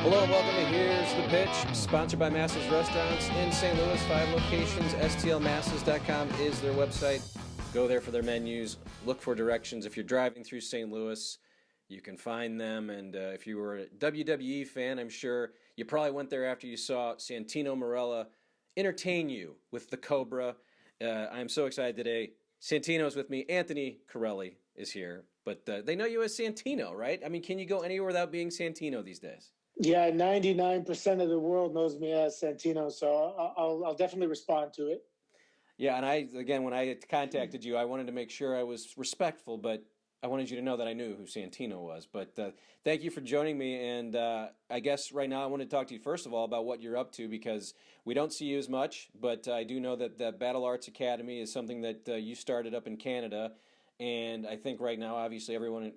Hello and welcome to Here's the Pitch, sponsored by Masses Restaurants in St. Louis. 5 locations. STLmasses.com is their website. Go there for their menus. Look for directions. If you're driving through St. Louis, you can find them. And if you were a WWE fan, I'm sure you probably went there after you saw Santino Marella entertain you with the Cobra. I'm so excited today. Santino's with me. Anthony Corelli is here. But they know you as Santino, right? I mean, can you go anywhere without being Santino these days? Yeah, 99% of the world knows me as Santino, so I'll definitely respond to it. Yeah, and when I contacted you, I wanted to make sure I was respectful, but I wanted you to know that I knew who Santino was. But thank you for joining me, and I guess right now I want to talk to you first of all about what you're up to, because we don't see you as much, but I do know that the Battle Arts Academy is something that you started up in Canada, and I think right now, obviously, everyone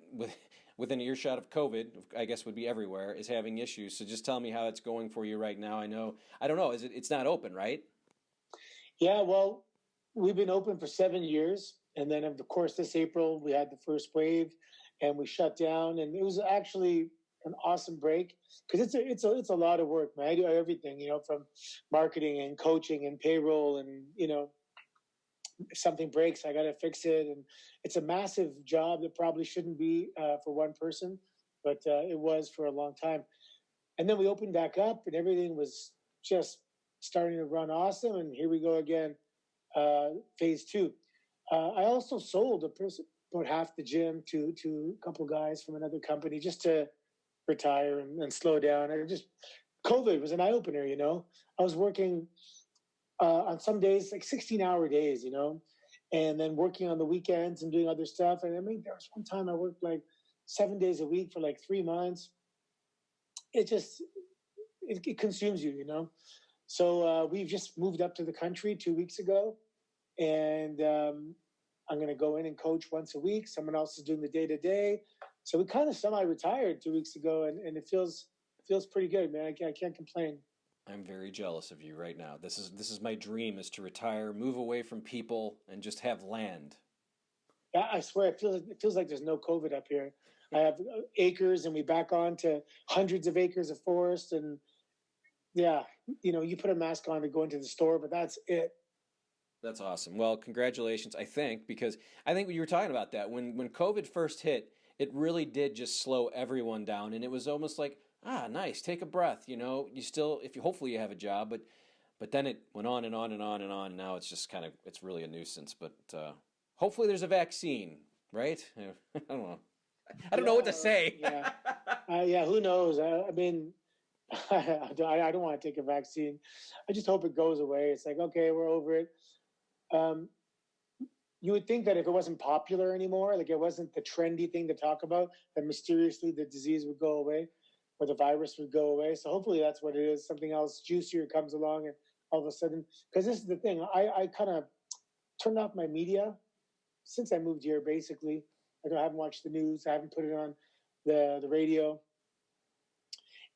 within earshot of COVID, I guess would be everywhere, is having issues. So just tell me how it's going for you right now. I don't know, it's not open, right? Yeah, well, we've been open for 7 years. And then, of course, this April, we had the first wave and we shut down. And it was actually an awesome break because it's a lot of work, man. I do everything, from marketing and coaching and payroll and, if something breaks, I got to fix it. And it's a massive job that probably shouldn't be for one person, but it was for a long time. And then we opened back up and everything was just starting to run awesome. And here we go again, phase 2. I also sold about half the gym to a couple guys from another company just to retire and slow down. COVID was an eye-opener, I was working on some days, like 16-hour days, and then working on the weekends and doing other stuff. And I mean, there was one time I worked like 7 days a week for like 3 months. It consumes you, So we've just moved up to the country 2 weeks ago, and I'm going to go in and coach once a week. Someone else is doing the day-to-day. So we kind of semi-retired 2 weeks ago, and it feels pretty good, man. I can't complain. I'm very jealous of you right now. This is my dream, is to retire, move away from people, and just have land. Yeah, I swear, it feels like there's no COVID up here. I have acres, and we back on to hundreds of acres of forest, and yeah, you put a mask on to go into the store, but that's it. That's awesome. Well, congratulations, I think, because I think you were talking about that. When COVID first hit, it really did just slow everyone down, and it was almost like, nice, take a breath, hopefully you have a job, but then it went on and on and on and on, and now it's just it's really a nuisance, but hopefully there's a vaccine, right? I don't know. I don't know what to say. Yeah, who knows? I mean, I don't want to take a vaccine. I just hope it goes away. It's like, okay, we're over it. You would think that if it wasn't popular anymore, like it wasn't the trendy thing to talk about, that mysteriously the disease would go away or the virus would go away. So hopefully that's what it is. Something else juicier comes along and all of a sudden, because this is the thing, I kind of turned off my media since I moved here, basically. I haven't watched the news. I haven't put it on the radio.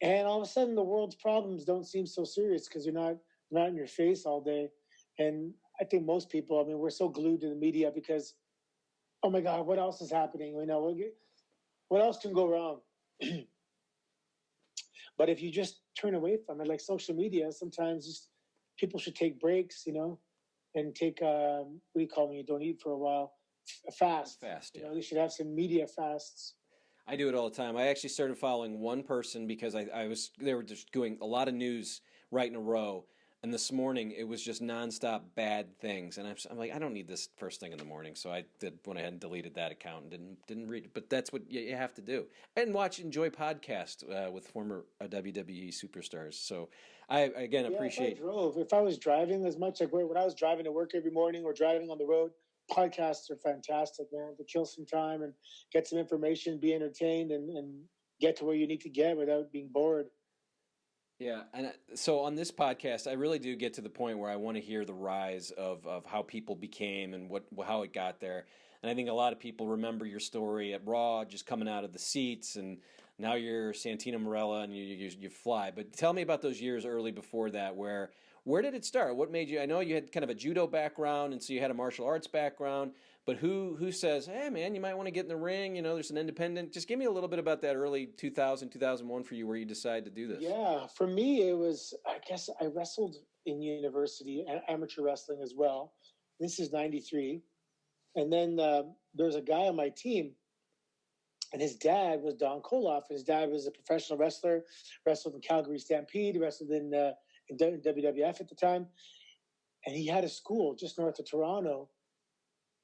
And all of a sudden the world's problems don't seem so serious because they're not in your face all day. And I think most people, we're so glued to the media because, oh my God, what else is happening? What else can go wrong? But if you just turn away from it, like social media, sometimes just people should take breaks, and take, what do you call when you don't eat for a while? A fast. Fast, yeah. They should have some media fasts. I do it all the time. I actually started following one person because they were just doing a lot of news right in a row. And this morning, it was just nonstop bad things. And I'm like, I don't need this first thing in the morning. So I went ahead and deleted that account and didn't read it. But that's what you have to do. And enjoy podcasts with former WWE superstars. So I, again, appreciate... If I was driving as much, like when I was driving to work every morning or driving on the road, podcasts are fantastic, man, to kill some time and get some information, be entertained, and get to where you need to get without being bored. Yeah, and so on this podcast, I really do get to the point where I want to hear the rise of how people became and how it got there. And I think a lot of people remember your story at Raw, just coming out of the seats, and now you're Santina Marella and you fly. But tell me about those years early before that. Where did it start? What made you? I know you had kind of a judo background, and so you had a martial arts background. But who says, hey, man, you might want to get in the ring. You know, there's an independent. Just give me a little bit about that early 2000, 2001 for you where you decided to do this. Yeah, for me, it was, I guess I wrestled in university and amateur wrestling as well. This is 93. And then there's a guy on my team, and his dad was Don Koloff. His dad was a professional wrestler, wrestled in Calgary Stampede, wrestled in WWF at the time. And he had a school just north of Toronto.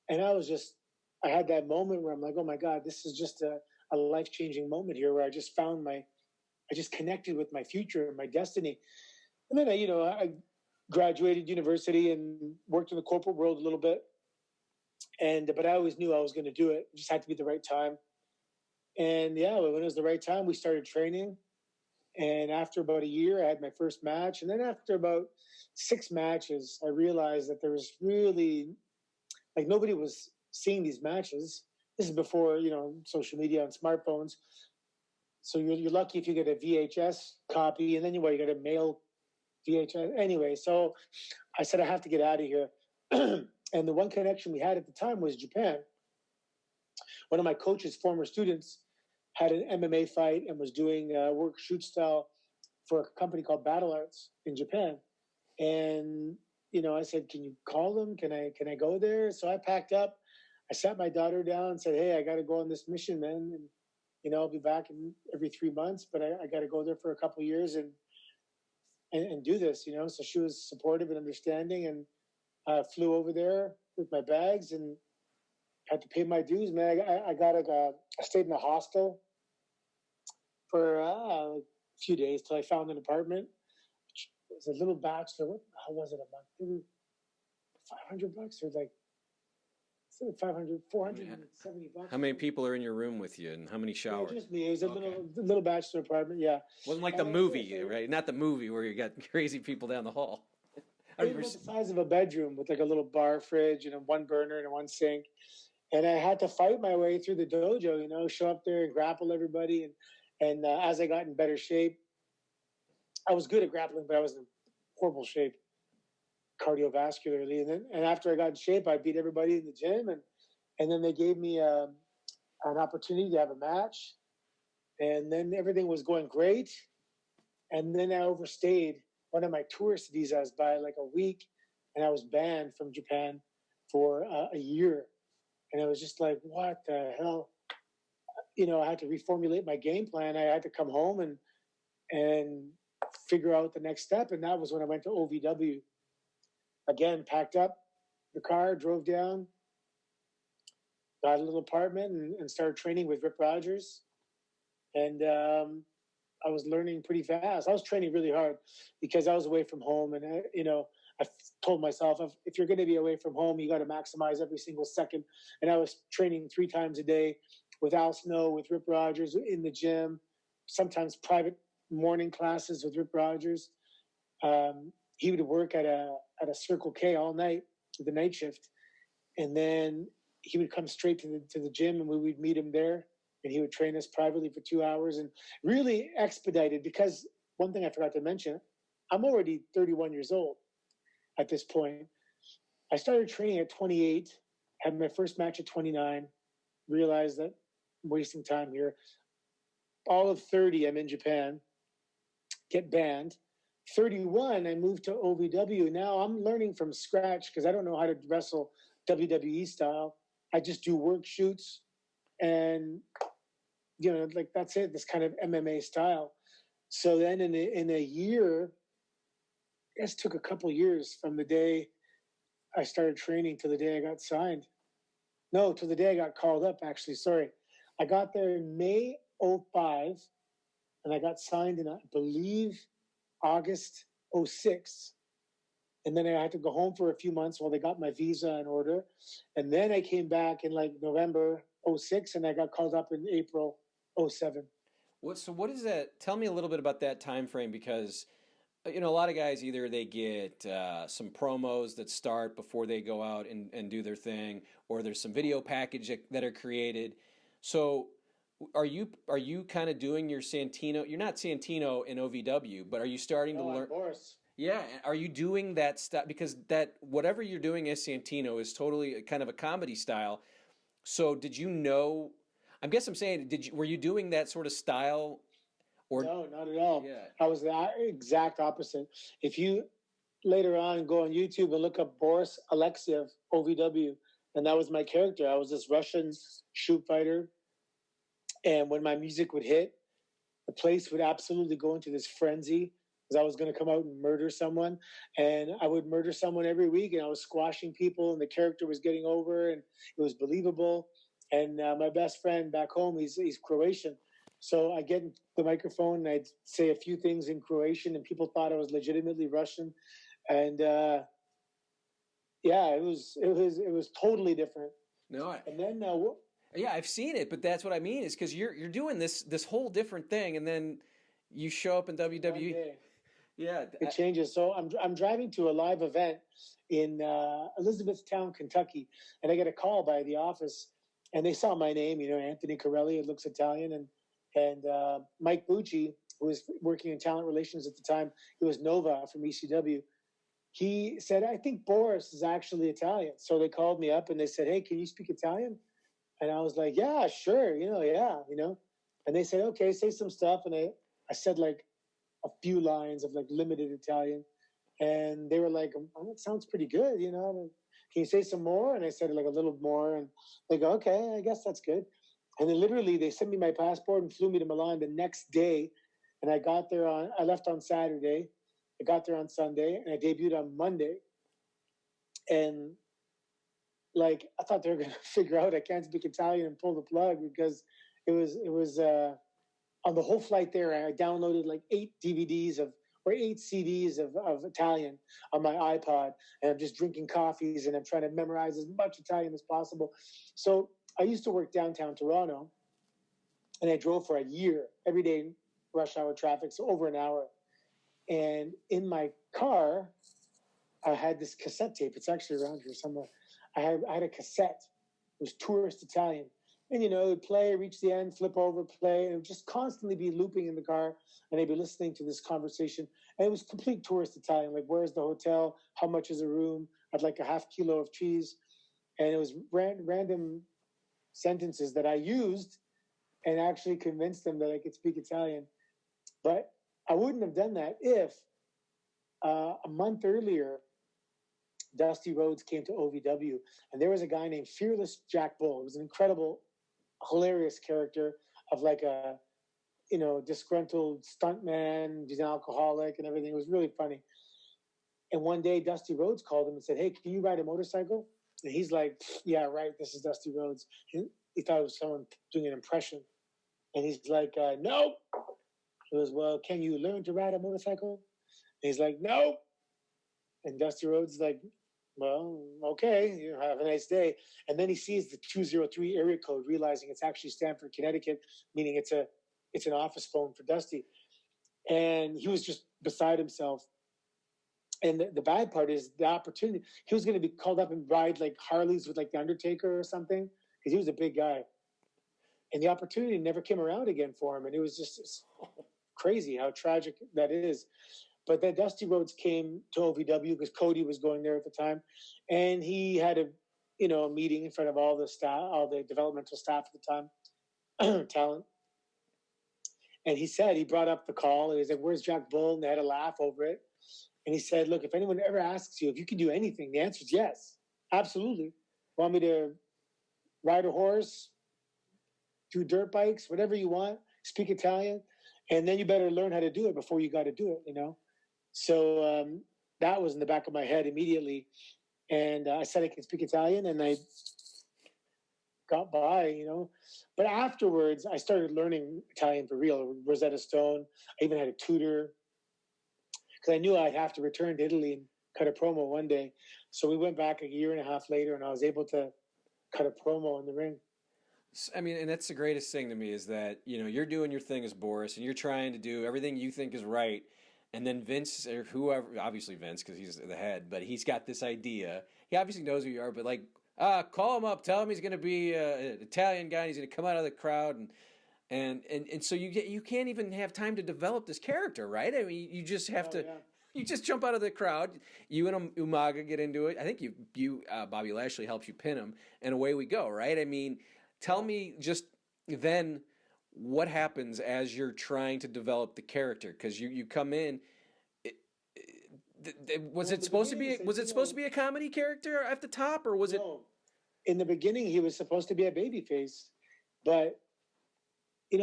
And I had that moment where I'm like, oh my God, this is just a life-changing moment here where I just connected with my future and my destiny. And then I graduated university and worked in the corporate world a little bit. But I always knew I was going to do it. It just had to be the right time. And yeah, when it was the right time, we started training. And after about a year, I had my first match. And then after about 6 matches, I realized that there was really, like, nobody was seeing these matches. This is before, social media and smartphones. So you're lucky if you get a VHS copy, and then you got a mail VHS. Anyway, so I said, I have to get out of here. And the one connection we had at the time was Japan. One of my coach's former students had an MMA fight and was doing work shoot style for a company called Battle Arts in Japan. And, I said, can you call them? Can I go there? So I packed up. I sat my daughter down and said, hey, I got to go on this mission, man. And, I'll be back in every 3 months, but I got to go there for a couple of years and do this, So she was supportive and understanding, and flew over there with my bags and had to pay my dues, man. I stayed in a hostel for a few days till I found an apartment. It was a little bachelor. How was it a month? Maybe $500 or like 470 bucks. How many people are in your room with you, and how many showers? Yeah, just me. It was a little bachelor apartment. Yeah, wasn't like the movie, right? Not the movie where you got crazy people down the hall. It was the size of a bedroom with like a little bar fridge and one burner and one sink. And I had to fight my way through the dojo, show up there and grapple everybody. And as I got in better shape, I was good at grappling, but I was in horrible shape cardiovascularly. And after I got in shape, I beat everybody in the gym. And then they gave me an opportunity to have a match. And then everything was going great. And then I overstayed one of my tourist visas by like a week, and I was banned from Japan for a year. And I was just like, what the hell? I had to reformulate my game plan. I had to come home and figure out the next step. And that was when I went to OVW. Again, packed up the car, drove down, got a little apartment, and started training with Rip Rogers. And I was learning pretty fast. I was training really hard because I was away from home. And, I told myself, if you're going to be away from home, you got to maximize every single second. And I was training 3 times a day with Al Snow, with Rip Rogers in the gym, sometimes private morning classes with Rip Rogers. He would work at a Circle K all night, the night shift. And then he would come straight to the gym, and we would meet him there. And he would train us privately for 2 hours, and really expedited, because one thing I forgot to mention, I'm already 31 years old at this point. I started training at 28, had my first match at 29, realized that I'm wasting time here. All of 30, I'm in Japan, get banned. 31, I moved to OVW. Now I'm learning from scratch because I don't know how to wrestle WWE style. I just do work shoots and like that's it, this kind of MMA style. So then in a year, it took a couple years from the day I started training to the day I got signed. No, to the day I got called up, actually, sorry. I got there in May 05, and I got signed in, I believe, August 06. And then I had to go home for a few months while they got my visa in order. And then I came back in like November 06, and I got called up in April 07. What is that? Tell me a little bit about that time frame, because a lot of guys, either they get some promos that start before they go out and do their thing, or there's some video package that are created. So are you kind of doing your Santino? You're not Santino in OVW, but are you starting to learn? Boris. Yeah, are you doing that stuff because that whatever you're doing as Santino is totally kind of a comedy style. So did you know? I guess I'm saying, were you doing that sort of style or No, not at all. yeah? I was the exact opposite. If you later on go on YouTube and look up Boris Alexiev, OVW, and that was my character. I was this Russian shoot fighter. And when my music would hit, the place would absolutely go into this frenzy because I was going to come out and murder someone. And I would murder someone every week, and I was squashing people, and the character was getting over, and it was believable. And my best friend back home, he's Croatian. So I get the microphone and I'd say a few things in Croatian, and people thought I was legitimately Russian. And yeah, it was totally different. No, And then yeah, I've seen it, but that's what I mean is because you're doing this whole different thing, and then you show up in WWE. Yeah, it changes. So I'm driving to a live event in Elizabethtown, Kentucky, and I get a call by the office, and they saw my name, Anthony Corelli. It looks Italian, and Mike Bucci, who was working in talent relations at the time, he was Nova from ECW. He said, I think Boris is actually Italian. So they called me up and they said, hey, can you speak Italian? And I was like, yeah, sure. And they said, okay, say some stuff. And I said like a few lines of like limited Italian. And they were like, oh, that sounds pretty good. Can you say some more? And I said like a little more. And they go, okay, I guess that's good. And then literally they sent me my passport and flew me to Milan the next day. And I left on Saturday. I got there on Sunday and I debuted on Monday. And like, I thought they were going to figure out I can't speak Italian and pull the plug because it was on the whole flight there. I downloaded like 8 CDs of Italian on my iPod, and I'm just drinking coffees and I'm trying to memorize as much Italian as possible. So I used to work downtown Toronto, and I drove for a year every day in rush hour traffic, so over an hour. And in my car, I had this cassette tape. It's actually around here somewhere. I had a cassette. It was Tourist Italian. And, it would play, reach the end, flip over, play, and it would just constantly be looping in the car. And I'd be listening to this conversation. And it was complete Tourist Italian, like, where's the hotel? How much is a room? I'd like a half kilo of cheese. And it was random sentences that I used and actually convinced them that I could speak Italian. But I wouldn't have done that if a month earlier, Dusty Rhodes came to OVW, and there was a guy named Fearless Jack Bull. It was an incredible, hilarious character of like a, disgruntled stuntman. He's an alcoholic and everything. It was really funny. And one day, Dusty Rhodes called him and said, hey, can you ride a motorcycle? And he's like, yeah, right, this is Dusty Rhodes. He thought it was someone doing an impression. And he's like, nope. He goes, well, can you learn to ride a motorcycle? And he's like, nope. And Dusty Rhodes is like, well, okay, have a nice day. And then he sees the 203 area code, realizing it's actually Stamford, Connecticut, meaning it's an office phone for Dusty. And he was just beside himself. And the bad part is the opportunity. He was going to be called up and ride like Harleys with like the Undertaker or something, because he was a big guy. And the opportunity never came around again for him. And it was just crazy how tragic that is. But then Dusty Rhodes came to OVW because Cody was going there at the time. And he had a meeting in front of all the staff, all the developmental staff at the time, talent. And he brought up the call and he said, where's Jack Bull? And they had a laugh over it. And he said, look, if anyone ever asks you if you can do anything, the answer is yes, absolutely. Want me to ride a horse, do dirt bikes, whatever you want, speak Italian, and then you better learn how to do it before you got to do it, So that was in the back of my head immediately. And I said I can speak Italian, and I got by, But afterwards, I started learning Italian for real. Rosetta Stone. I even had a tutor because I knew I'd have to return to Italy and cut a promo one day. So we went back a year and a half later, and I was able to cut a promo in the ring. I mean, and that's the greatest thing to me is that, you're doing your thing as Boris and you're trying to do everything you think is right. And then Vince or whoever, obviously Vince because he's the head, but he's got this idea. He obviously knows who you are, but like, call him up, tell him he's going to be an Italian guy and he's going to come out of the crowd. And so you can't even have time to develop this character, right? I mean, you just have to. Yeah. You just jump out of the crowd. You and Umaga get into it. I think Bobby Lashley helps you pin him, and away we go. Right? I mean, tell me just then what happens as you're trying to develop the character, because you come in. Was it supposed to be a comedy character at the top, or was it? In the beginning, he was supposed to be a babyface, but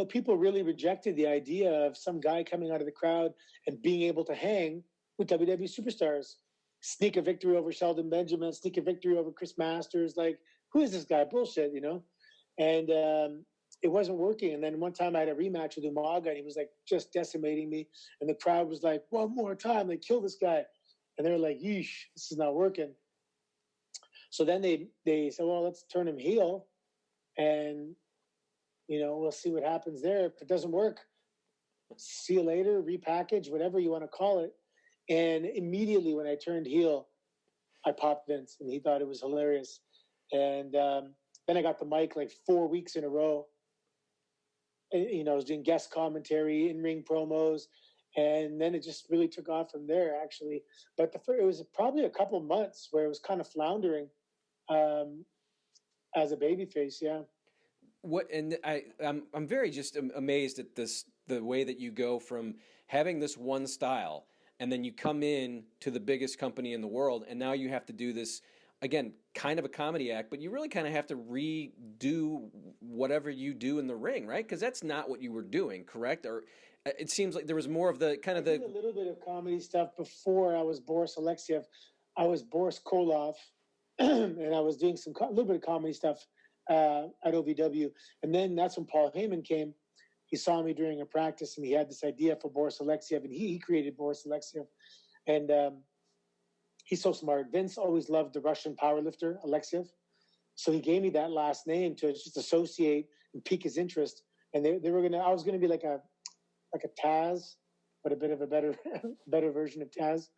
people really rejected the idea of some guy coming out of the crowd and being able to hang with WWE superstars, sneak a victory over Sheldon Benjamin, sneak a victory over Chris Masters. Like, who is this guy? Bullshit, And it wasn't working. And then one time I had a rematch with Umaga, and he was like just decimating me. And the crowd was like, one more time, like, kill this guy. And they were like, yeesh, this is not working. So then they said, well, let's turn him heel, and we'll see what happens there. If it doesn't work, see you later, repackage, whatever you want to call it. And immediately when I turned heel, I popped Vince, and he thought it was hilarious. And then I got the mic like 4 weeks in a row. And, I was doing guest commentary, in-ring promos, and then it just really took off from there, actually. But it was probably a couple months where it was kind of floundering as a babyface, yeah. I'm very just amazed at the way that you go from having this one style, and then you come in to the biggest company in the world, and now you have to do this again, kind of a comedy act, but you really kind of have to redo whatever you do in the ring, right? Because that's not what you were doing, correct? Or it seems like there was more of the kind of I did a little bit of comedy stuff before I was Boris Alexiev. I was Boris Koloff, and I was doing a little bit of comedy stuff at OVW. And then that's when Paul Heyman came. He saw me during a practice, and he had this idea for Boris Alexiev, and he created Boris Alexiev. And he's so smart. Vince always loved the Russian powerlifter, Alexiev. So he gave me that last name to just associate and pique his interest. And I was gonna be like a Taz, but a bit of a better version of Taz.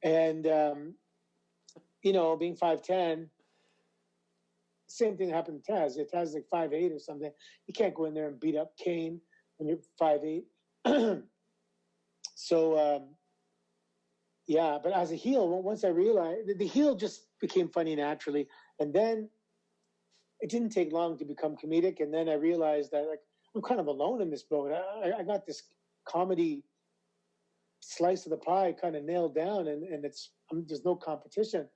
And being 5'10", same thing happened to Taz. Yeah, Taz is like 5'8" or something. You can't go in there and beat up Kane when you're 5'8". So yeah, but as a heel, once I realized, the heel just became funny naturally. And then it didn't take long to become comedic. And then I realized that, like, I'm kind of alone in this boat. I got this comedy slice of the pie kind of nailed down, and there's no competition.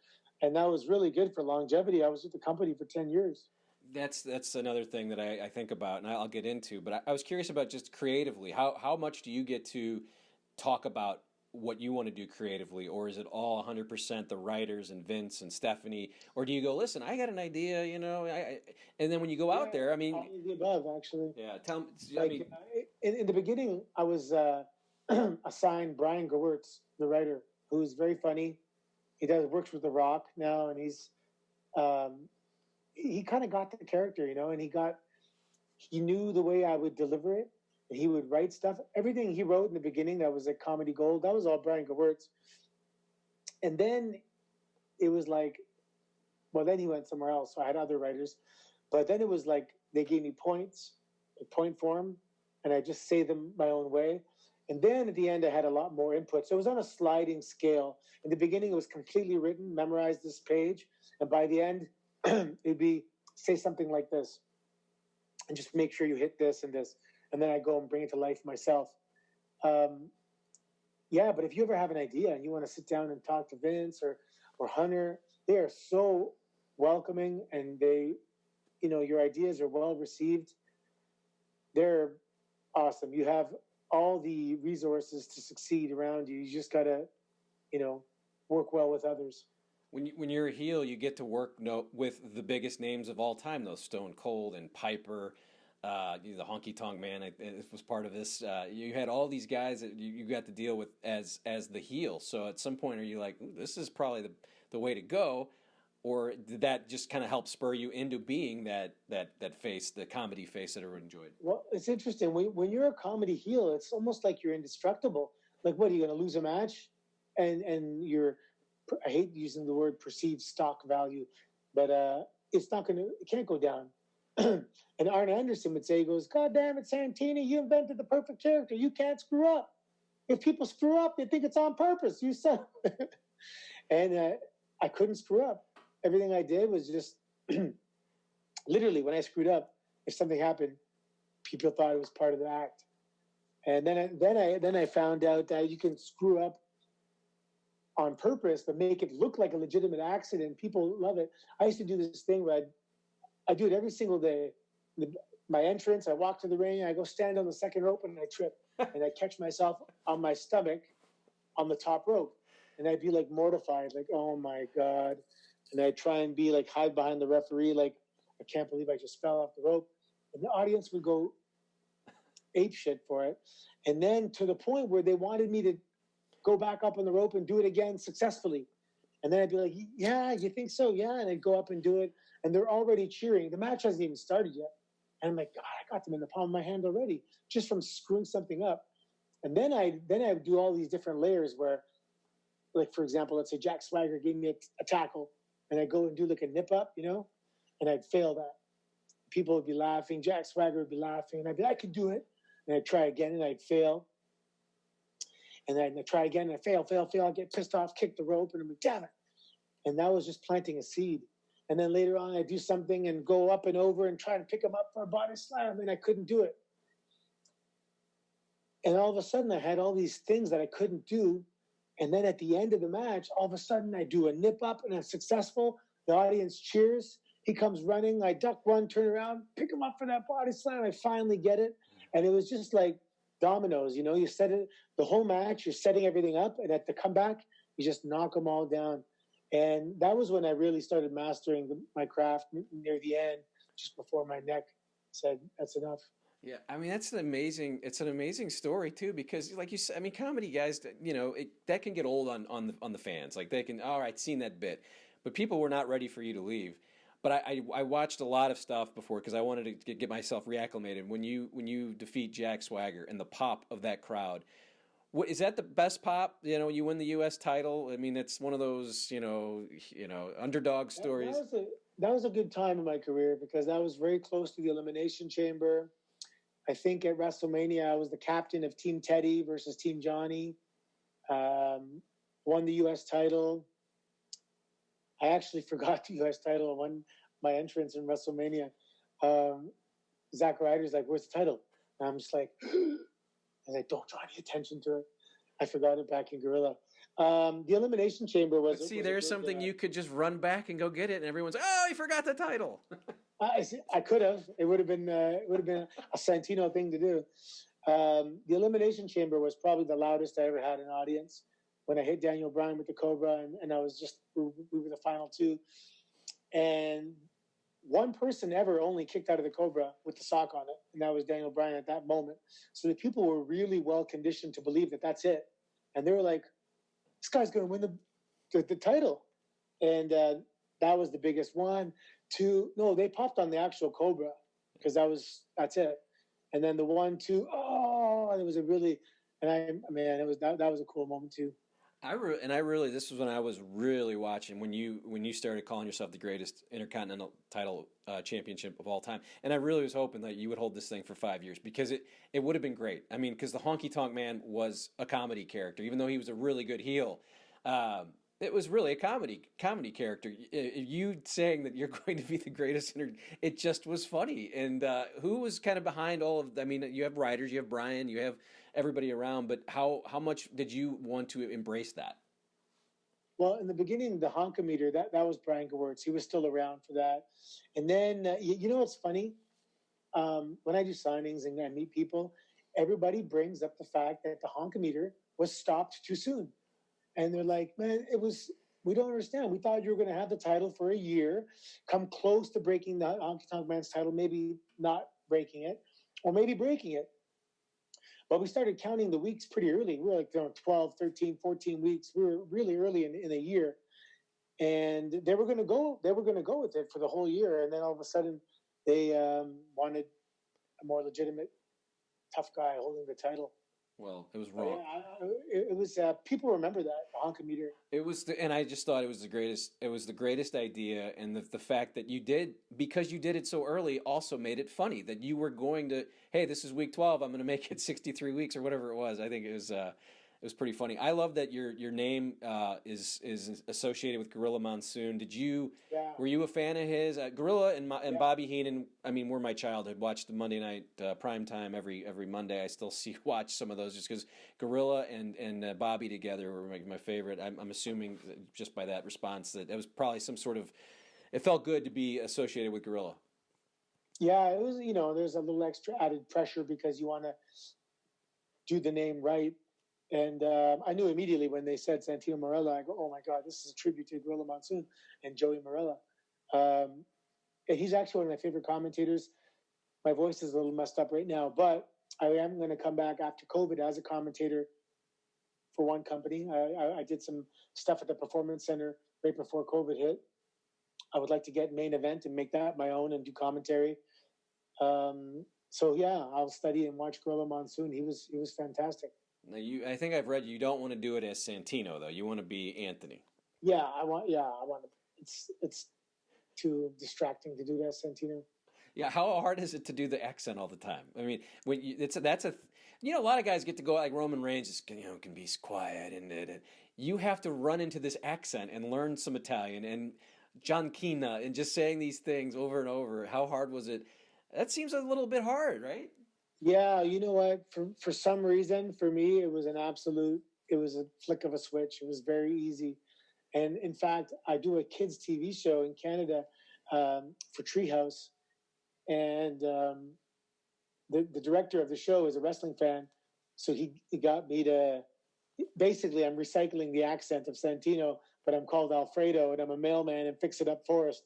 And that was really good for longevity. I was with the company for 10 years. That's another thing that I think about, and I'll get into. But I was curious about just creatively, how much do you get to talk about what you want to do creatively, or is it all 100% the writers and Vince and Stephanie, or do you go, listen, I got an idea, and then when you go out there, I mean, all of the above, actually. Yeah, tell me. Like, in the beginning, I was assigned Brian Gewirtz, the writer, who's very funny. He works with The Rock now, and he kind of got the character, and he knew the way I would deliver it. He would write stuff. Everything he wrote in the beginning that was like comedy gold, that was all Brian Gewirtz. And then it was like, well, then he went somewhere else. So I had other writers. But then it was like they gave me points, a point form, and I just say them my own way. And then at the end, I had a lot more input. So it was on a sliding scale. In the beginning, it was completely written, memorize this page. And by the end, it'd be, say something like this. And just make sure you hit this and this. And then I go and bring it to life myself. Yeah, but if you ever have an idea and you want to sit down and talk to Vince or Hunter, they are so welcoming, and your ideas are well received. They're awesome. You have all the resources to succeed around you. You just got to, work well with others. When you're a heel, you get to work with the biggest names of all time, though, Stone Cold and Piper. The Honky Tonk Man, it was part of this. You had all these guys that you got to deal with as the heel. So at some point, are you like, this is probably the way to go, or did that just kind of help spur you into being that face, the comedy face that everyone enjoyed? Well, it's interesting when you're a comedy heel, it's almost like you're indestructible. Like, what, are you going to lose a match, and I hate using the word perceived stock value, but it can't go down. And Arn Anderson would say, he goes, God damn it, Santina, you invented the perfect character. You can't screw up. If people screw up, they think it's on purpose. You said, and I couldn't screw up. Everything I did was just literally when I screwed up. If something happened, people thought it was part of the act. And then I found out that you can screw up on purpose, but make it look like a legitimate accident. People love it. I used to do this thing where I do it every single day. My entrance, I walk to the ring, I go stand on the second rope, and I trip, and I catch myself on my stomach on the top rope, and I'd be like mortified, like, oh my god, and I'd try and be like hide behind the referee, like, I can't believe I just fell off the rope, and the audience would go ape shit for it, and then to the point where they wanted me to go back up on the rope and do it again successfully. And then I'd be like, yeah, you think so? Yeah. And I'd go up and do it. And they're already cheering. The match hasn't even started yet. And I'm like, God, I got them in the palm of my hand already, just from screwing something up. And then I would do all these different layers where, like, for example, let's say Jack Swagger gave me a tackle, and I'd go and do like a nip up, and I'd fail that. People would be laughing. Jack Swagger would be laughing. And I'd be, I could do it. And I'd try again, and I'd fail. And then I try again, and I fail. I get pissed off, kick the rope, and I'm like, damn it. And that was just planting a seed. And then later on, I do something and go up and over and try to pick him up for a body slam, and I couldn't do it. And all of a sudden, I had all these things that I couldn't do. And then at the end of the match, all of a sudden, I do a nip up, and I'm successful. The audience cheers. He comes running. I duck, run, turn around, pick him up for that body slam. I finally get it. And it was just like dominoes, you set it the whole match, you're setting everything up, and at the comeback, you just knock them all down. And that was when I really started mastering my craft near the end, just before my neck said, that's enough. Yeah, I mean it's an amazing story too, because like you said, I mean comedy guys, that can get old on the fans. Like they can, all right, seen that bit, but people were not ready for you to leave. But I watched a lot of stuff before because I wanted to get myself reacclimated. When you defeat Jack Swagger and the pop of that crowd, is that the best pop? You win the U.S. title. I mean, it's one of those underdog stories. That was a good time in my career because I was very close to the Elimination Chamber. I think at WrestleMania I was the captain of Team Teddy versus Team Johnny. Won the U.S. title. I actually forgot the U.S. title. I won my entrance in WrestleMania. Zack Ryder's like, where's the title? And I'm just like, and I don't draw any attention to it. I forgot it back in Gorilla. The Elimination Chamber was... But see, there's something you could just run back and go get it, and everyone's, oh, you forgot the title. I could have. It would have been a Santino thing to do. The Elimination Chamber was probably the loudest I ever had an audience. When I hit Daniel Bryan with the Cobra, and I was we were the final two. And one person ever only kicked out of the Cobra with the sock on it, and that was Daniel Bryan at that moment. So the people were really well conditioned to believe that that's it. And they were like, this guy's going to win the title. And that was the biggest one. No, they popped on the actual Cobra because that's it. And then the 1, 2, it was a really, that was a cool moment too. This was when I was really watching when you started calling yourself the greatest Intercontinental title championship of all time, and I really was hoping that you would hold this thing for 5 years because it would have been great. I mean, because the Honky Tonk Man was a comedy character, even though he was a really good heel. It was really a comedy character. You saying that you're going to be the greatest, it just was funny. And who was kind of behind all of? I mean, you have writers, you have Brian, you have everybody around, but how much did you want to embrace that? Well, in the beginning, the Honk-A-Meter, that was Brian Gewirtz. He was still around for that. And then, what's funny? When I do signings and I meet people, everybody brings up the fact that the Honk-A-Meter was stopped too soon. And they're like, man, we don't understand. We thought you were going to have the title for a year, come close to breaking the Honky Tonk Man's title, maybe not breaking it, or maybe breaking it. But we started counting the weeks pretty early. We were like 12, 13, 14 weeks. We were really early in a year. And they were going to go with it for the whole year. And then all of a sudden they wanted a more legitimate, tough guy holding the title. Well, it was wrong. It was. People remember that Honk-A-Meter. It was, and I just thought it was the greatest. It was the greatest idea, and the fact that you did, because you did it so early, also made it funny that you were going to. Hey, this is week 12. I'm going to make it 63 weeks or whatever it was. I think it was pretty funny. I love that your name is associated with Gorilla Monsoon. Were you a fan of his? Gorilla and Bobby Heenan, I mean, were my childhood. Watched the Monday night prime time every Monday. I still watch some of those just because Gorilla and Bobby together were my favorite. I'm assuming just by that response that it was probably some sort of. It felt good to be associated with Gorilla. Yeah, it was. There's a little extra added pressure because you want to do the name right. And I knew immediately when they said Santina Marella, I go, oh my God, this is a tribute to Gorilla Monsoon and Joey Marella. And he's actually one of my favorite commentators. My voice is a little messed up right now, but I am going to come back after COVID as a commentator for one company. I did some stuff at the Performance Center right before COVID hit. I would like to get Main Event and make that my own and do commentary. So yeah, I'll study and watch Gorilla Monsoon. He was fantastic. Now I think I've read you don't want to do it as Santino though. You want to be Anthony. Yeah, I want to. It's too distracting to do that, Santino. Yeah, how hard is it to do the accent all the time? I mean, a lot of guys get to go like Roman Reigns can be quiet and you have to run into this accent and learn some Italian and John Cena and just saying these things over and over. How hard was it? That seems a little bit hard, right? Yeah, you know what? For some reason, for me, it was a flick of a switch. It was very easy. And in fact, I do a kids' TV show in Canada for Treehouse. And the director of the show is a wrestling fan. So he got me to, basically, I'm recycling the accent of Santino, but I'm called Alfredo and I'm a mailman and fix it up Forrest.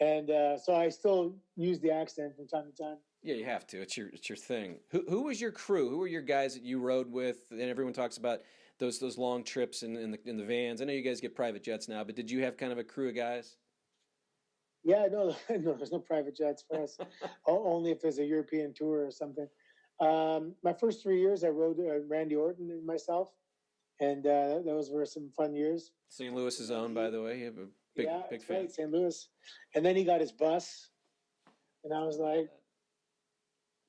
And so I still use the accent from time to time. Yeah, you have to. It's your thing. Who was your crew? Who were your guys that you rode with? And everyone talks about those long trips in the vans. I know you guys get private jets now, but did you have kind of a crew of guys? Yeah, no, there's no private jets for us. Only if there's a European tour or something. My first 3 years, I rode Randy Orton and myself, and those were some fun years. St. Louis is owned, by the way. You have a big fan. Right, St. Louis. And then he got his bus, and I was like,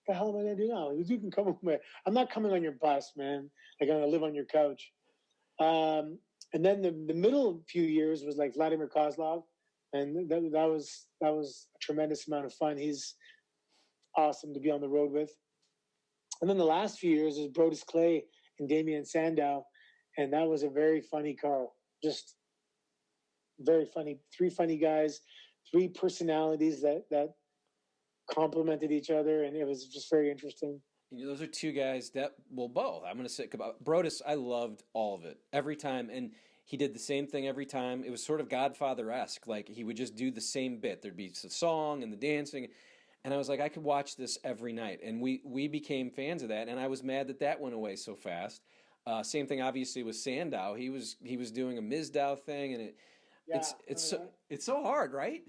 the hell am I going to do now? You can come with me. I'm not coming on your bus, man. I'm going to live on your couch. And then the middle few years was like Vladimir Kozlov. And that was a tremendous amount of fun. He's awesome to be on the road with. And then the last few years was Brodus Clay and Damian Sandow. And that was a very funny car. Just very funny. 3 funny guys, 3 personalities that complemented each other, and it was just very interesting. Those are 2 guys that, both. I'm going to say, Brodus, I loved all of it, every time, and he did the same thing every time. It was sort of Godfather-esque, like he would just do the same bit. There'd be the song and the dancing, and I was like, I could watch this every night, and we became fans of that, and I was mad that went away so fast. Same thing, obviously, with Sandow. He was doing a Mizdow thing, and it's so hard, right?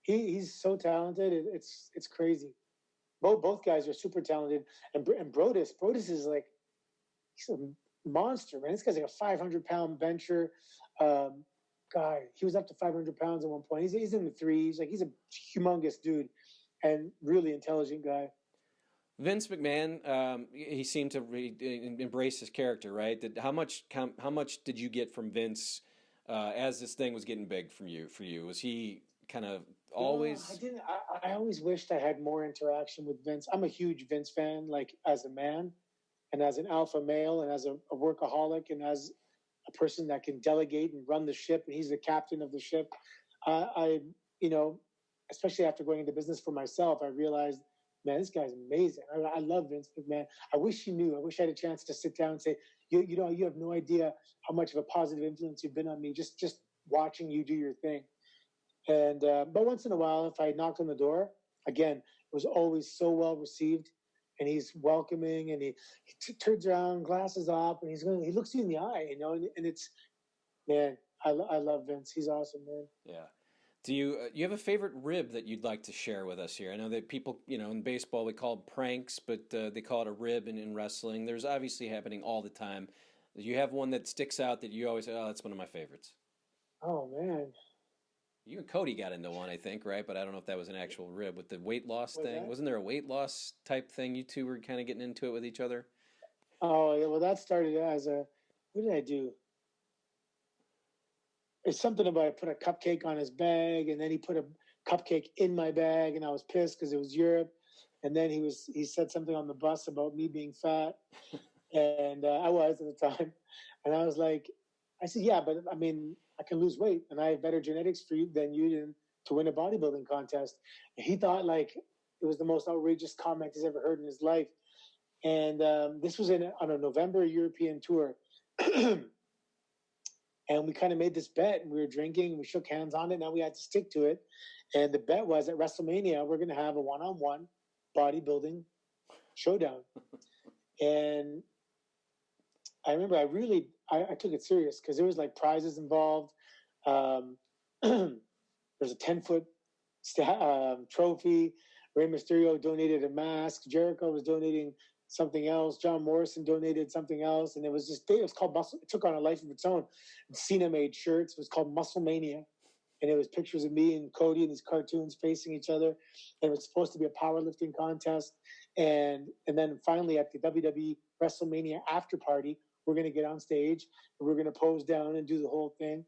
He's so talented. It's crazy. Both guys are super talented. And Brodus is like, he's a monster, man. This guy's like a 500-pound bencher. Guy, he was up to 500 pounds at one point. He's in the threes. Like, he's a humongous dude and really intelligent guy. Vince McMahon, he seemed to embrace his character, right? How much did you get from Vince as this thing was getting big for you? Was he kind of always? I didn't. I always wished I had more interaction with Vince. I'm a huge Vince fan, like as a man, and as an alpha male, and as a workaholic, and as a person that can delegate and run the ship. And he's the captain of the ship. Especially after going into business for myself, I realized, man, this guy's amazing. I love Vince McMahon. I wish he knew. I wish I had a chance to sit down and say, you have no idea how much of a positive influence you've been on me. Just watching you do your thing. And but once in a while, if I knocked on the door, again, it was always so well received, and he's welcoming, and he turns around, glasses off, and he looks you in the eye, and it's, man, I love Vince. He's awesome, man. Yeah, Do you have a favorite rib that you'd like to share with us here? I know that people, in baseball we call it pranks, but they call it a rib in wrestling. There's obviously happening all the time. Do you have one that sticks out that you always say, oh, that's one of my favorites? Oh man, You and Cody got into one, I think, right? But I don't know if that was an actual rib with the weight loss what was thing. that? Wasn't there a weight loss type thing? You two were kind of getting into it with each other. Oh yeah, well that started as a. What did I do? It's something about I put a cupcake on his bag, and then he put a cupcake in my bag, and I was pissed because it was Europe. And then he said something on the bus about me being fat, and I was at the time, and I was like, I said, yeah, but I mean, I can lose weight, and I have better genetics for you than you did to win a bodybuilding contest. And he thought like it was the most outrageous comment he's ever heard in his life. And this was on a November European tour. And we kind of made this bet, and we were drinking, we shook hands on it. Now we had to stick to it. And the bet was at WrestleMania, we're going to have a one-on-one bodybuilding showdown. And I remember I took it serious because there was like prizes involved. There's a 10-foot trophy. Rey Mysterio donated a mask. Jericho was donating something else. John Morrison donated something else. And it was called Muscle. It took on a life of its own. Cena made shirts. It was called Muscle Mania. And it was pictures of me and Cody in these cartoons facing each other. And it was supposed to be a powerlifting contest. And then finally at the WWE WrestleMania after party, we're going to get on stage and we're going to pose down and do the whole thing.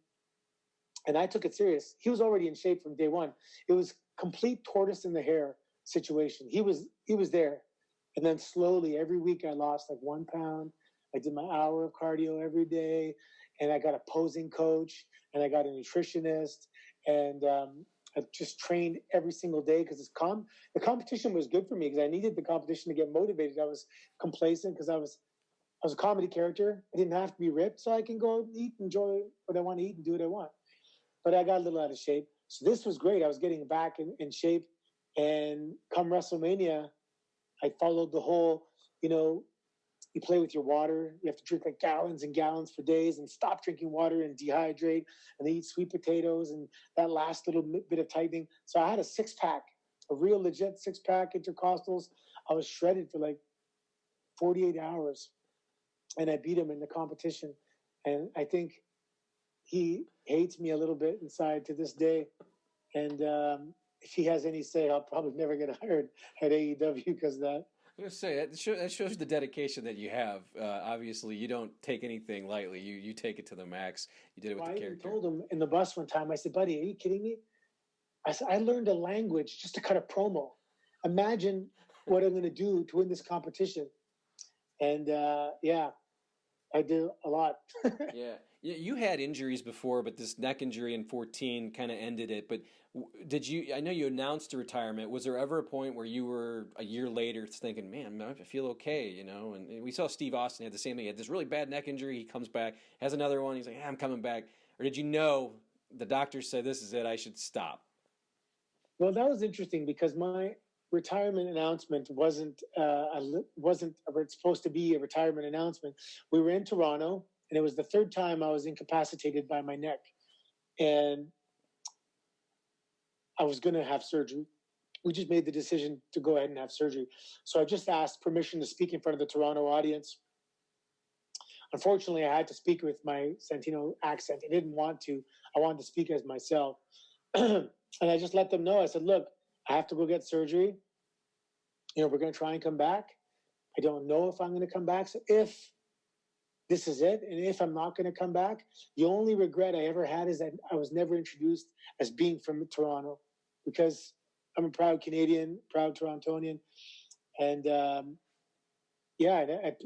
And I took it serious. He was already in shape from day one. It was complete tortoise in the hair situation. He was there. And then slowly every week I lost like 1 pound. I did my hour of cardio every day, and I got a posing coach, and I got a nutritionist, and I just trained every single day because the competition was good for me because I needed the competition to get motivated. I was complacent because I was a comedy character. I didn't have to be ripped, so I can go eat, enjoy what I want to eat, and do what I want. But I got a little out of shape. So this was great. I was getting back in shape. And come WrestleMania, I followed the whole, you play with your water. You have to drink like gallons and gallons for days and stop drinking water and dehydrate and then eat sweet potatoes and that last little bit of tightening. So I had a 6-pack, a real legit 6-pack intercostals. I was shredded for like 48 hours and I beat him in the competition. And I think he hates me a little bit inside to this day. And if he has any say, I'll probably never get hired at AEW because of that. I was going to say, that shows the dedication that you have. Obviously, you don't take anything lightly. You take it to the max. You did it with the character. I told him in the bus one time, I said, buddy, are you kidding me? I said, I learned a language just to cut a promo. Imagine what I'm going to do to win this competition. And yeah, I did a lot. Yeah. You had injuries before, but this neck injury in 2014 kind of ended it. But I know you announced a retirement. Was there ever a point where you were a year later thinking, man, I feel okay, And we saw Steve Austin had the same thing. He had this really bad neck injury. He comes back, has another one. He's like, I'm coming back. Or did you know the doctor said, this is it, I should stop? Well, that was interesting because my retirement announcement wasn't supposed to be a retirement announcement. We were in Toronto, and it was the third time I was incapacitated by my neck. And I was going to have surgery. We just made the decision to go ahead and have surgery. So I just asked permission to speak in front of the Toronto audience. Unfortunately, I had to speak with my Santino accent. I didn't want to. I wanted to speak as myself. And I just let them know. I said, look, I have to go get surgery. We're going to try and come back. I don't know if I'm going to come back. So if this is it, and if I'm not going to come back, the only regret I ever had is that I was never introduced as being from Toronto, because I'm a proud Canadian, proud Torontonian. And yeah,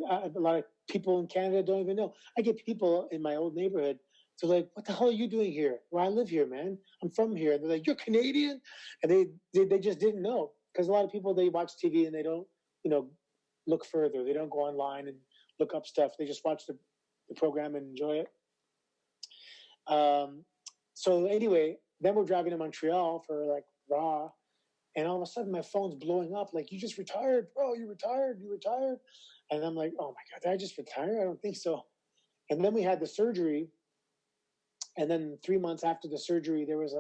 a lot of people in Canada don't even know. I get people in my old neighborhood. They're like, what the hell are you doing here? Well, I live here, man. I'm from here. And they're like, you're Canadian? And they just didn't know. Because a lot of people, they watch TV and they don't, look further. They don't go online and look up stuff. They just watch the program and enjoy it. So anyway, then we're driving to Montreal for like Raw. And all of a sudden my phone's blowing up. Like, you just retired, bro. You retired. And I'm like, oh my God, did I just retire? I don't think so. And then we had the surgery. And then 3 months after the surgery, there was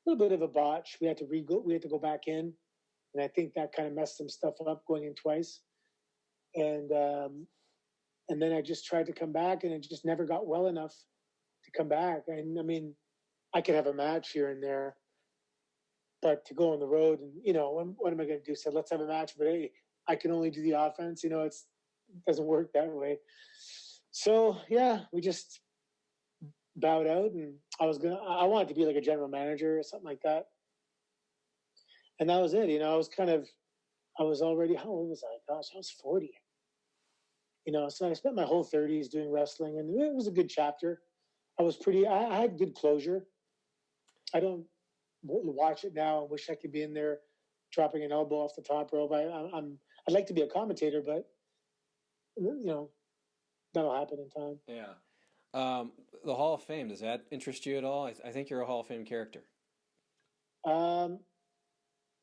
little bit of a botch. We had to go back in, and I think that kind of messed some stuff up going in twice. And then I just tried to come back, and it just never got well enough to come back. And I mean, I could have a match here and there, but to go on the road and, what am I going to do? Said, let's have a match, but hey, I can only do the offense. It doesn't work that way. So yeah, we just bowed out, and I wanted to be like a general manager or something like that. And that was it. I was already, how old was I? Gosh, I was 40. So I spent my whole 30s doing wrestling, and it was a good chapter. I had good closure. I don't watch it now. I wish I could be in there dropping an elbow off the top rope. I'd like to be a commentator, but that'll happen in time. Yeah. The Hall of Fame, does that interest you at all? I think you're a Hall of Fame character. A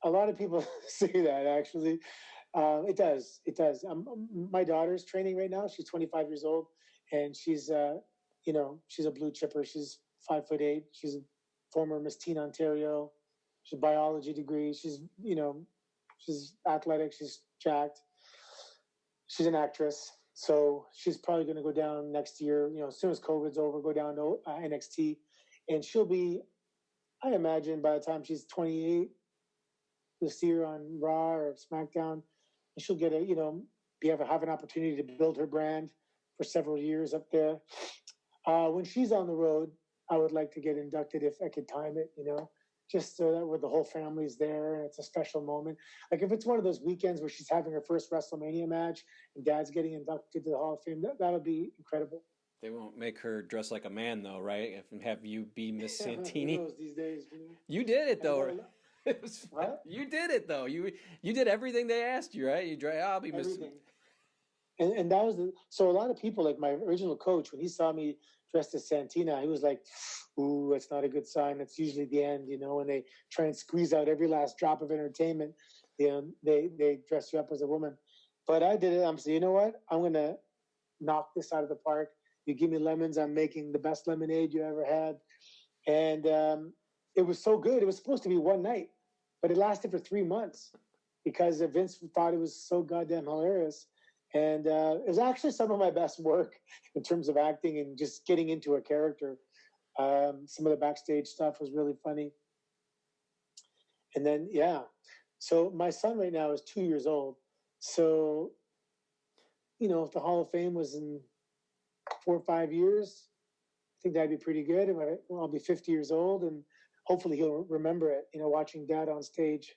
lot of people say that, actually. It does. My daughter's training right now. She's 25 years old, and she's a blue chipper. She's 5'8". She's a former Miss Teen Ontario. She's a biology degree. She's athletic. She's jacked. She's an actress. So she's probably going to go down next year, as soon as COVID's over, go down to NXT. And she'll be, I imagine, by the time she's 28, you'll see her on Raw or SmackDown. And she'll get have an opportunity to build her brand for several years up there. When she's on the road, I would like to get inducted if I could time it, just so that where the whole family's there and it's a special moment. Like if it's one of those weekends where she's having her first WrestleMania match and Dad's getting inducted to the Hall of Fame, that'll be incredible. They won't make her dress like a man, though, right? And have you be Miss Santini? Who knows these days? You did it, though. What? You did it, though. You did everything they asked you, right? I'll be Miss. And that was so a lot of people, like my original coach, when he saw me dressed as Santina, he was like, ooh, that's not a good sign. That's usually the end, when they try and squeeze out every last drop of entertainment, they dress you up as a woman. But I did it. I'm saying, you know what? I'm going to knock this out of the park. You give me lemons, I'm making the best lemonade you ever had. And it was so good. It was supposed to be one night, but it lasted for 3 months because Vince thought it was so goddamn hilarious. And it was actually some of my best work in terms of acting and just getting into a character. Some of the backstage stuff was really funny. And then, yeah. So my son right now is 2 years old. So, if the Hall of Fame was in 4 or 5 years, I think that'd be pretty good. I'll be 50 years old, and hopefully he'll remember it, watching Dad on stage.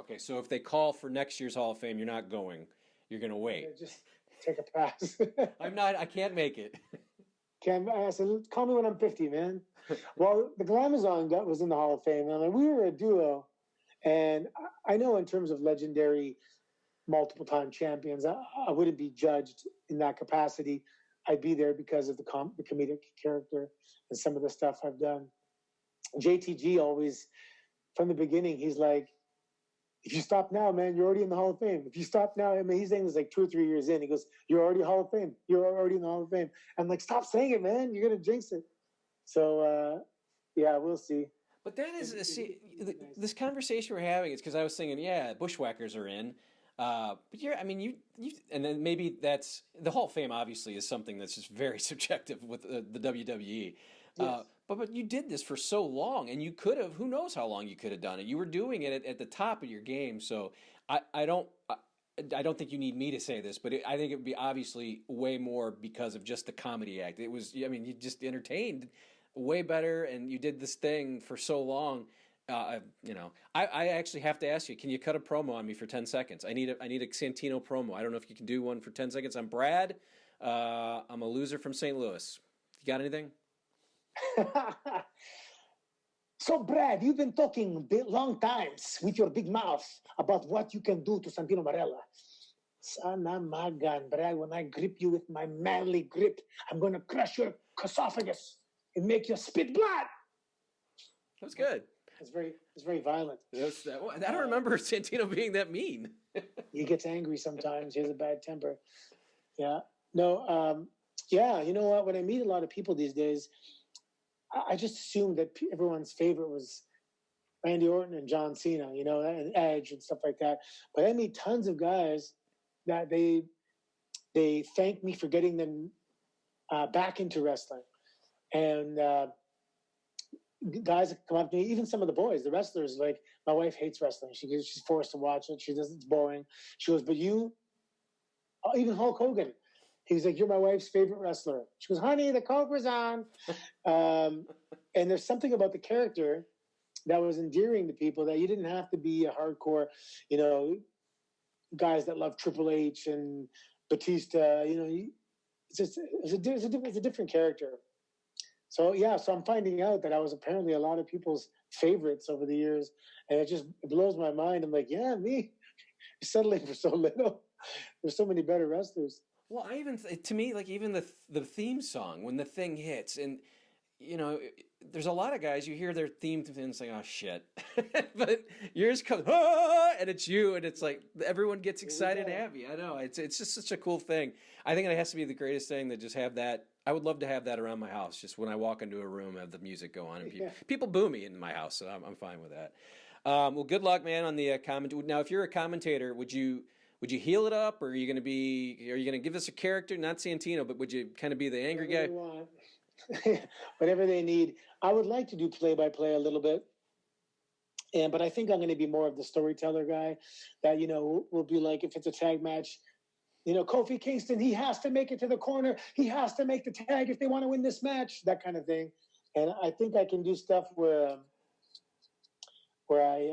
Okay, so if they call for next year's Hall of Fame, you're not going. You're going to wait. Yeah, just take a pass. I can't make it. I said, call me when I'm 50, man. Well, the Glamazon was in the Hall of Fame. And we were a duo. And I know in terms of legendary multiple-time champions, I wouldn't be judged in that capacity. I'd be there because of the comedic character and some of the stuff I've done. JTG always, from the beginning, he's like, if you stop now, man, you're already in the Hall of Fame. If you stop now, I mean, he's saying this like 2 or 3 years in. He goes, you're already Hall of Fame. You're already in the Hall of Fame. I'm like, stop saying it, man. You're going to jinx it. So, yeah, we'll see. But that is, this conversation we're having is because I was thinking, yeah, Bushwhackers are in. But you, and then maybe that's, the Hall of Fame obviously is something that's just very subjective with the WWE. Yes. But you did this for so long, and you could have, who knows how long you could have done it. You were doing it at the top of your game, so I don't think you need me to say this, but I think it would be obviously way more because of just the comedy act. It was, you just entertained way better, and you did this thing for so long. I actually have to ask you, can you cut a promo on me for 10 seconds? I need a Santino promo. I don't know if you can do one for 10 seconds. I'm Brad. I'm a loser from St. Louis. You got anything? So, Brad, you've been talking long times with your big mouth about what you can do to Santino Marella. Son of my gun, Brad, when I grip you with my manly grip, I'm going to crush your esophagus and make you spit blood. That was good. It's very violent. I don't remember Santino being that mean. He gets angry sometimes. He has a bad temper. Yeah. No, yeah, you know what? When I meet a lot of people these days, I just assumed that everyone's favorite was Randy Orton and John Cena, and Edge and stuff like that. But I meet tons of guys that they thank me for getting them back into wrestling. And guys that come up to me, even some of the boys, the wrestlers, like, my wife hates wrestling. She's forced to watch it. She doesn't, it's boring. She goes, but you, even Hulk Hogan, he's like, you're my wife's favorite wrestler. She goes, honey, the Cobra's on. And there's something about the character that was endearing to people, that you didn't have to be a hardcore, guys that love Triple H and Batista. It's a different character. So I'm finding out that I was apparently a lot of people's favorites over the years, and it blows my mind. I'm like, yeah, me, settling for so little. There's so many better wrestlers. Well, to me, like, even the theme song, when the thing hits, and there's a lot of guys, you hear their theme and it's like, oh shit, but yours comes, and it's you, and it's like everyone gets excited and happy. I know, it's just such a cool thing. I think it has to be the greatest thing to just have that. I would love to have that around my house. Just when I walk into a room, have the music go on, and people boo me in my house, so I'm fine with that. Well, good luck, man, on the comment. Now, if you're a commentator, would you heal it up, or are you going to give us a character, not Santino, but would you kind of be the angry guy? Whatever they need. I would like to do play-by-play a little bit, but I think I'm going to be more of the storyteller guy. That will be like, if it's a tag match, Kofi Kingston, he has to make it to the corner. He has to make the tag if they want to win this match. That kind of thing. And I think I can do stuff where I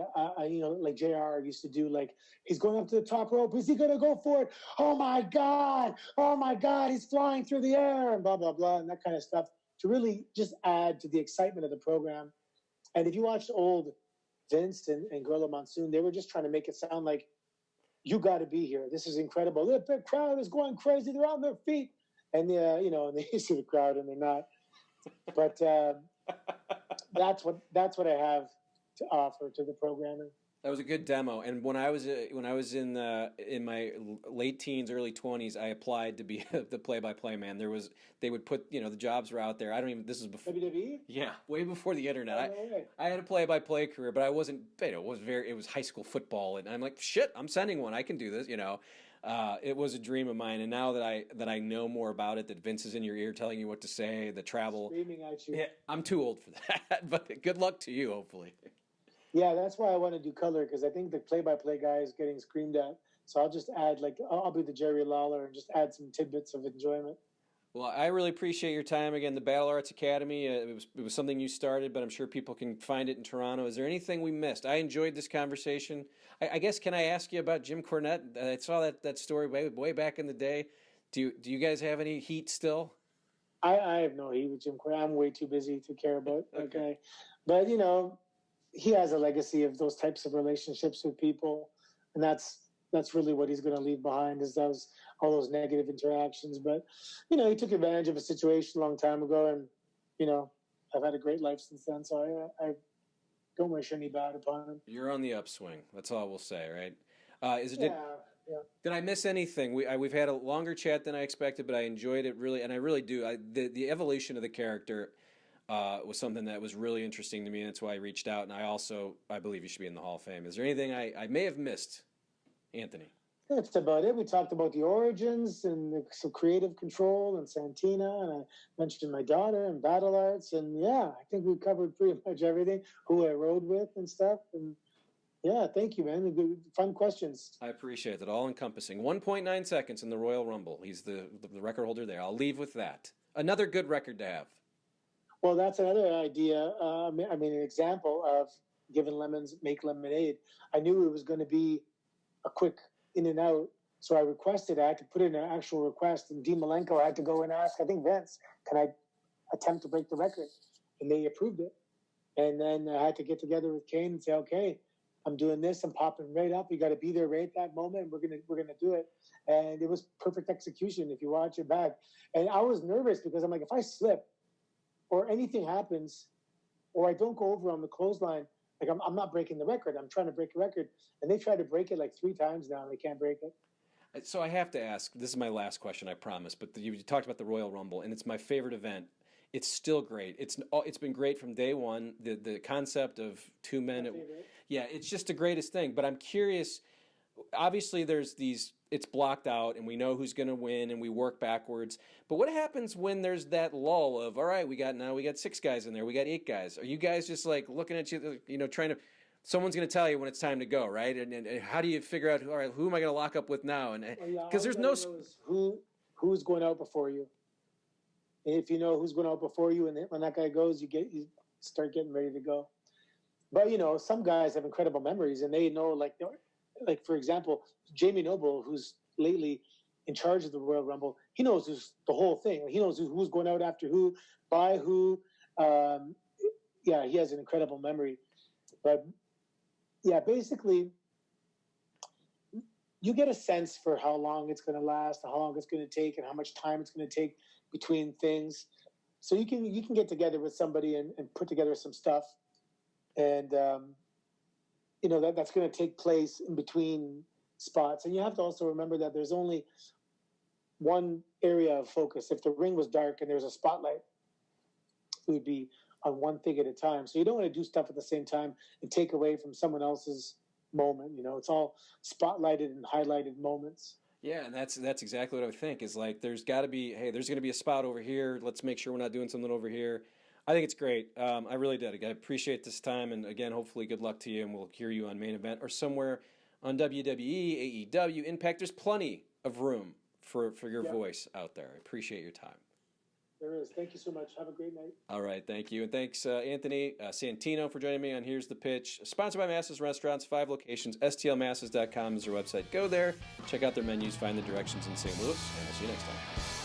like JR used to do, like, he's going up to the top rope. Is he going to go for it? Oh my God, he's flying through the air, and blah, blah, blah, and that kind of stuff, to really just add to the excitement of the program. And if you watched old Vince and Gorilla Monsoon, they were just trying to make it sound like, you got to be here. This is incredible. The crowd is going crazy. They're on their feet. And, and they see the crowd and they're not. But that's what I have to offer to the programming. That was a good demo. And when I was in my late teens, early 20s, I applied to be the play-by-play man. They would put, the jobs were out there. This is before WWE? Yeah, way before the internet. Oh, I had a play-by-play career, but I wasn't, it was high school football, and I'm like, shit, I'm sending one. I can do this, It was a dream of mine, and now that I know more about it, that Vince is in your ear telling you what to say, the travel. Screaming at you. Yeah, I'm too old for that, but good luck to you, hopefully. Yeah, that's why I want to do color, because I think the play-by-play guy is getting screamed at. So I'll just add, I'll be the Jerry Lawler and just add some tidbits of enjoyment. Well, I really appreciate your time. Again, the Battle Arts Academy, it was something you started, but I'm sure people can find it in Toronto. Is there anything we missed? I enjoyed this conversation. I guess, can I ask you about Jim Cornette? I saw that story way back in the day. Do you guys have any heat still? I have no heat with Jim Cornette. I'm way too busy to care about that guy. But, he has a legacy of those types of relationships with people, and that's really what he's going to leave behind, is all those negative interactions. But he took advantage of a situation a long time ago, and I've had a great life since then, so I don't wish any bad upon him. You're on the upswing. That's all we'll say, right? Yeah. Did I miss anything? We've had a longer chat than I expected, but I enjoyed it really, and I really do. The evolution of the character was something that was really interesting to me, and that's why I reached out. And I believe you should be in the Hall of Fame. Is there anything I may have missed, Anthony? That's about it. We talked about the origins and some creative control and Santina, and I mentioned my daughter and battle arts, and I think we covered pretty much everything. Who I rode with and stuff, and thank you, man. Good, fun questions. I appreciate that. All encompassing. 1.9 seconds in the Royal Rumble. He's the record holder there. I'll leave with that. Another good record to have. Well, that's another idea. An example of given lemons, make lemonade. I knew it was going to be a quick in and out, so I had to put in an actual request, and Dean Malenko had to go and ask, I think, Vince, can I attempt to break the record? And they approved it. And then I had to get together with Kane and say, okay, I'm doing this, I'm popping right up. You got to be there right at that moment. We're gonna do it. And it was perfect execution if you watch it back. And I was nervous because I'm like, if I slip, or anything happens, or I don't go over on the clothesline, like I'm not breaking the record. I'm trying to break a record. And they tried to break it like 3 times now, and they can't break it. So I have to ask, this is my last question, I promise, but you talked about the Royal Rumble, and it's my favorite event it's still great. It's been great from day one. The concept of two men. Yeah, it's just the greatest thing. But I'm curious. Obviously, it's blocked out, and we know who's going to win, and we work backwards. But what happens when there's that lull of, all right, we got 6 guys in there, we got 8 guys. Are you guys just like looking at you, trying to? Someone's going to tell you when it's time to go, right? And how do you figure out, all right, who am I going to lock up with now? And because there's no who's going out before you. And if you know who's going out before you, and when that guy goes, you start getting ready to go. But some guys have incredible memories, and they know, like for example, Jamie Noble, who's lately in charge of the Royal Rumble, he knows the whole thing. He knows who's going out after who, by who. Yeah, he has an incredible memory. But yeah, basically, you get a sense for how long it's going to last, how long it's going to take, and how much time it's going to take between things. So you can get together with somebody and put together some stuff, and that's going to take place in between spots. And you have to also remember that there's only one area of focus. If the ring was dark and there's a spotlight, it would be on one thing at a time. So you don't want to do stuff at the same time and take away from someone else's moment. It's all spotlighted and highlighted moments. Yeah, and that's exactly what I would think, is like there's got to be, hey, there's going to be a spot over here. Let's make sure we're not doing something over here. I think it's great. I really did. I appreciate this time. And again, hopefully good luck to you, and we'll hear you on Main Event or somewhere on WWE, AEW, Impact. There's plenty of room for your voice out there. I appreciate your time. There is. Thank you so much. Have a great night. All right, thank you. And thanks, Anthony Santino, for joining me on Here's the Pitch. Sponsored by Masses Restaurants, 5 locations. STLmasses.com is their website. Go there, check out their menus, find the directions in St. Louis, and we'll see you next time.